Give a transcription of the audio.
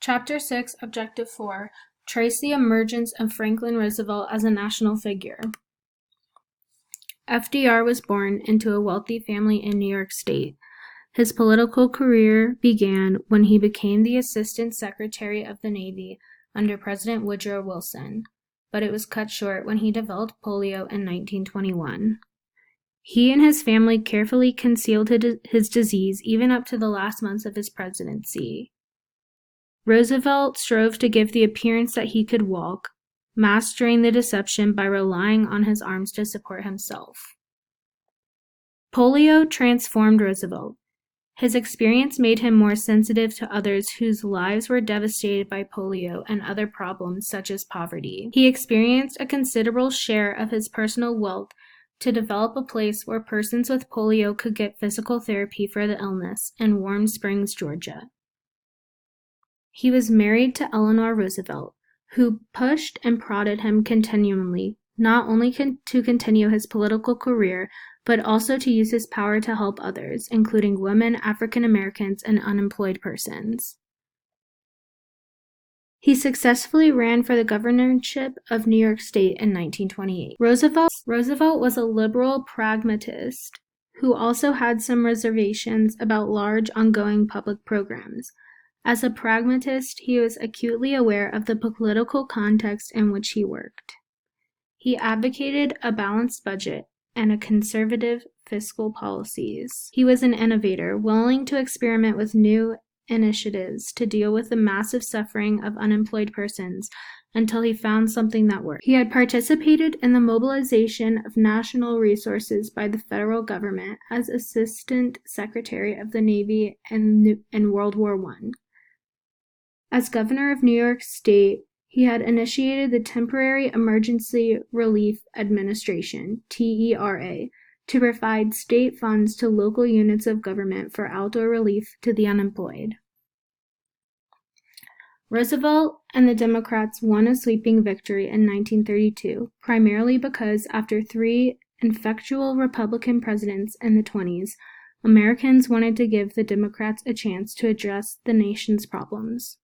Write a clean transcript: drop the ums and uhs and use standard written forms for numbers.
Chapter 6, Objective 4, trace the emergence of Franklin Roosevelt as a national figure. FDR was born into a wealthy family in New York State. His political career began when he became the Assistant Secretary of the Navy under President Woodrow Wilson, but it was cut short when he developed polio in 1921. He and his family carefully concealed his disease even up to the last months of his presidency. Roosevelt strove to give the appearance that he could walk, mastering the deception by relying on his arms to support himself. Polio transformed Roosevelt. His experience made him more sensitive to others whose lives were devastated by polio and other problems such as poverty. He experienced a considerable share of his personal wealth to develop a place where persons with polio could get physical therapy for the illness in Warm Springs, Georgia. He was married to Eleanor Roosevelt, who pushed and prodded him continually, not only to continue his political career, but also to use his power to help others, including women, African Americans, and unemployed persons. He successfully ran for the governorship of New York State in 1928. Roosevelt was a liberal pragmatist who also had some reservations about large ongoing public programs. As a pragmatist, he was acutely aware of the political context in which he worked. He advocated a balanced budget and a conservative fiscal policies. He was an innovator, willing to experiment with new initiatives to deal with the massive suffering of unemployed persons until he found something that worked. He had participated in the mobilization of national resources by the federal government as Assistant Secretary of the Navy in World War I. As governor of New York State, he had initiated the Temporary Emergency Relief Administration, TERA, to provide state funds to local units of government for outdoor relief to the unemployed. Roosevelt and the Democrats won a sweeping victory in 1932, primarily because after 3 ineffectual Republican presidents in the 1920s, Americans wanted to give the Democrats a chance to address the nation's problems.